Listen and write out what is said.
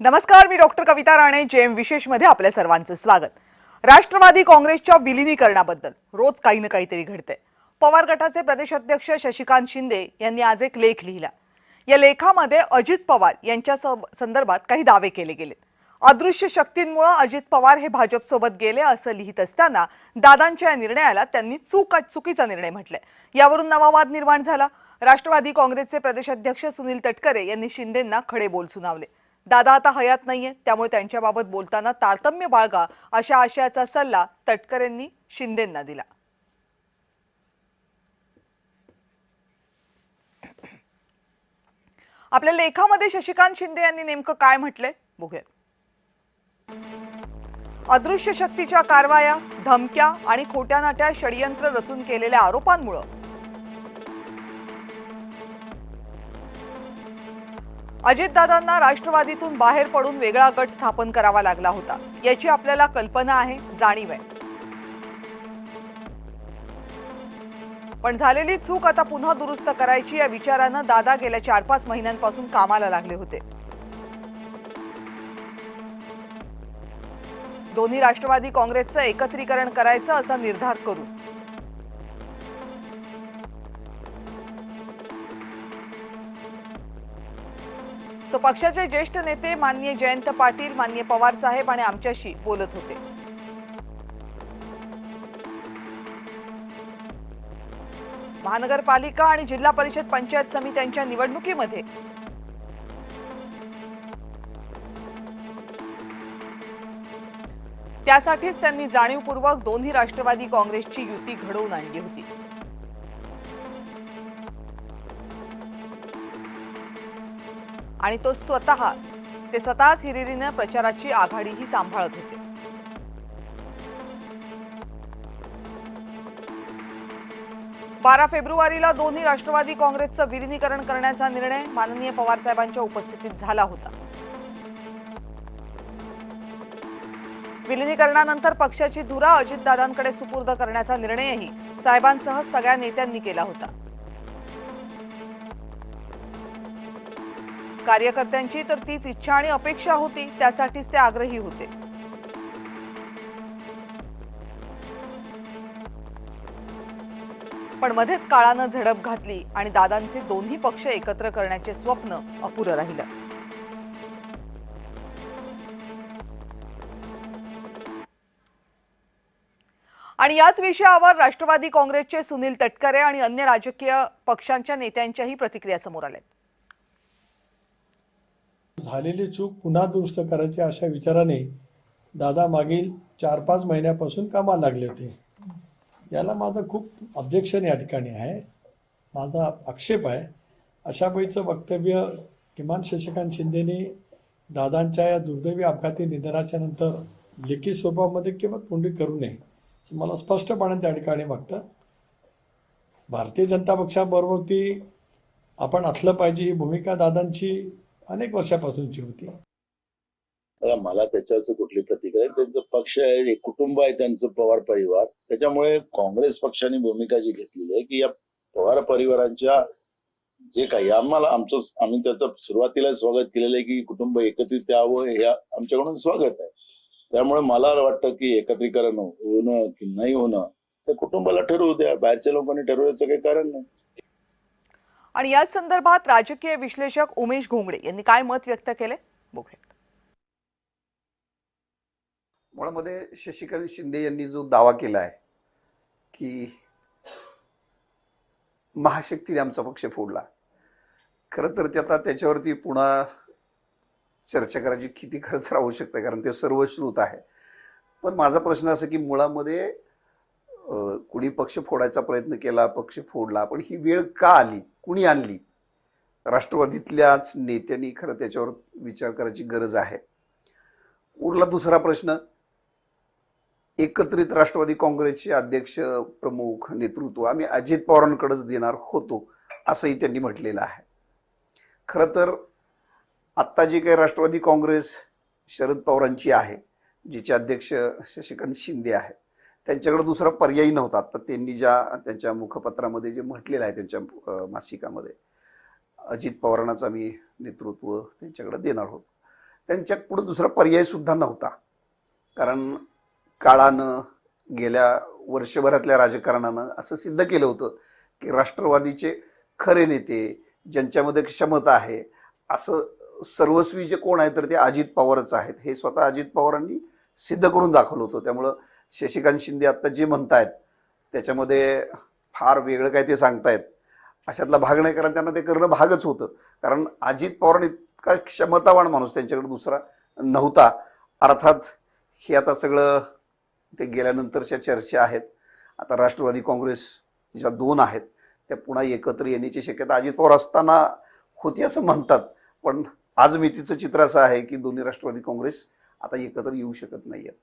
नमस्कार, मी डॉक्टर कविता राणे. जेएम विशेष मध्ये आपल्या सर्वांचं स्वागत. राष्ट्रवादी काँग्रेसच्या विलिनीकरणाबद्दल रोज काही ना काहीतरी घडते. पवार गटाचे प्रदेशाध्यक्ष शशिकांत शिंदे यांनी आज एक लेख लिहिला. या लेखामध्ये अजित पवार यांच्या संदर्भात काही दावे केले गेलेत. अदृश्य शक्तींमुळे अजित पवार हे भाजपसोबत गेले असं लिहित असताना दादांच्या या निर्णयाला त्यांनी चुकीचा निर्णय म्हटलाय. यावरून नवा वाद निर्माण झाला. राष्ट्रवादी काँग्रेसचे प्रदेशाध्यक्ष सुनील तटकरे यांनी शिंदेंना खडे बोल सुनावले. दादा आता हयात नाहीये, त्यामुळे त्यांच्याबाबत बोलताना तारतम्य बाळगा अशा आशयाचा सल्ला तटकरेंनी शिंदेंना दिला. आपल्या लेखामध्ये शशिकांत शिंदे यांनी नेमकं काय म्हटलंय बघूया. अदृश्य शक्तीच्या कारवाया, धमक्या आणि खोट्यानाट्या षडयंत्र रचून केलेल्या आरोपांमुळे अजितदादांना राष्ट्रवादीतून बाहेर पडून वेगळा गट स्थापन करावा लागला होता. याची आपल्याला कल्पना आहे, जाणीव आहे. पण झालेली चूक आता पुन्हा दुरुस्त करायची या विचारानं दादा गेल्या 4-5 महिन्यांपासून कामाला लागले होते. दोन्ही राष्ट्रवादी काँग्रेसचं एकत्रीकरण करायचं असा निर्धार करून तो पक्षाचे ज्येष्ठ नेते माननीय जयंत पाटील, माननीय पवार साहेब आणि आमच्याशी बोलत होते. महानगरपालिका आणि जिल्हा परिषद पंचायत समित्यांच्या निवडणुकीमध्ये त्यासाठीच त्यांनी जाणीवपूर्वक दोन्ही राष्ट्रवादी काँग्रेसची युती घडवून आणली होती. आणि ते स्वतःच हिरिरीने प्रचाराची आघाडीही सांभाळत होते. बारा फेब्रुवारीला दोन्ही राष्ट्रवादी काँग्रेसचं विलिनीकरण करण्याचा निर्णय माननीय पवार साहेबांच्या उपस्थितीत झाला होता. विलिनीकरणानंतर पक्षाची धुरा अजितदादांकडे सुपूर्द करण्याचा निर्णयही साहेबांसह सगळ्या नेत्यांनी केला होता. कार्यकर्त्यांची तर तीच इच्छा आणि अपेक्षा होती, त्यासाठीच ते आग्रही होते. पण मध्येच काळानं झडप घातली आणि दादांचे दोन्ही पक्ष एकत्र करण्याचे स्वप्न अपुरं राहिलं. आणि याच विषयावर राष्ट्रवादी काँग्रेसचे सुनील तटकरे आणि अन्य राजकीय पक्षांच्या नेत्यांच्याही प्रतिक्रिया समोर आल्या. झालेली चूक पुन्हा दुरुस्त करायची अशा विचाराने दादा मागील 4-5 महिन्यापासून कामाला लागले होते. याला माझं खूप ऑब्जेक्शन या ठिकाणी आहे. माझा आक्षेप आहे अशा पैचं वक्तव्य किमान शशिकांत शिंदेने दादांच्या या दुर्दैवी अपघाती निधनाच्या नंतर लेखी स्वरूपामध्ये किंवा तोंडी करू नये असं मला स्पष्टपणे त्या ठिकाणी वाटतं. भारतीय जनता पक्षाबरोबर ती आपण असलं पाहिजे ही भूमिका दादांची अनेक वर्षापासूनची होती. मला त्याच्यावरच कुठली प्रतिक्रिया, त्यांचं पक्ष आहे, एक कुटुंब आहे त्यांचं, पवार परिवार. त्याच्यामुळे काँग्रेस पक्षाने भूमिका जी घेतलेली आहे की या पवार परिवारांच्या जे काही आम्ही त्याचं सुरुवातीला स्वागत केलेलं आहे की कुटुंब एकत्रित यावं, हे आमच्याकडून स्वागत आहे. त्यामुळे मला वाटतं की एकत्रीकरण होणं की नाही होणं ते कुटुंबाला ठरवू द्या, बाहेरच्या लोकांनी ठरवायचं काही कारण नाही. आणि या संदर्भात राजकीय विश्लेषक उमेश घोंगडे यांनी काय मत व्यक्त केले बघूयात. मुळामध्ये शशिकांत शिंदे यांनी जो दावा केला आहे की महाशक्तीने आमचा पक्ष फोडला, खरं तर आता त्याच्यावरती पुन्हा चर्चा करायची किती खरंच आवश्यकता आहे, कारण ते सर्वश्रुत आहे. पण माझा प्रश्न असा की मुळामध्ये कुणी पक्ष फोडायचा प्रयत्न केला, पक्ष फोडला, पण ही वेळ का आली, कुणी आणली? राष्ट्रवादीतल्याच नेत्यांनी खरं त्याच्यावर विचार करायची गरज आहे. उरला दुसरा प्रश्न, एकत्रित राष्ट्रवादी काँग्रेसचे अध्यक्ष, प्रमुख, नेतृत्व आम्ही अजित पवारांकडेच देणार होतो असंही त्यांनी म्हटलेलं आहे. खरं तर आत्ता जी काही राष्ट्रवादी काँग्रेस शरद पवारांची आहे, जिचे अध्यक्ष शशिकांत शिंदे आहे, त्यांच्याकडे दुसरा पर्यायी नव्हता. आता त्यांनी त्यांच्या मुखपत्रामध्ये जे म्हटलेलं आहे, त्यांच्या मासिकामध्ये, अजित पवारांनाच आम्ही नेतृत्व त्यांच्याकडे देणार आहोत. त्यांच्या पुढे दुसरा पर्याय सुद्धा नव्हता. कारण काळानं गेल्या वर्षभरातल्या राजकारणानं असं सिद्ध केलं होतं की राष्ट्रवादीचे खरे नेते, ज्यांच्यामध्ये क्षमता आहे, असं सर्वस्वी जे कोण आहे तर ते अजित पवारच आहेत, हे स्वतः अजित पवारांनी सिद्ध करून दाखवलं होतं. त्यामुळं शशिकांत शिंदे आता जे म्हणतायत त्याच्यामध्ये फार वेगळं काय ते सांगतायत अशातला भाग नाही, कारण त्यांना ते करणं भागच होतं. कारण अजित पवार इतका क्षमतावान माणूस त्यांच्याकडे दुसरा नव्हता. अर्थात हे आता सगळं ते गेल्यानंतरच्या चर्चा आहेत. आता राष्ट्रवादी काँग्रेस ज्या दोन आहेत त्या पुन्हा एकत्र येण्याची शक्यता अजित पवार असताना होती असं म्हणतात. पण आज मितीचं चित्र असं आहे की दोन्ही राष्ट्रवादी काँग्रेस आता एकत्र येऊ शकत नाहीयेत.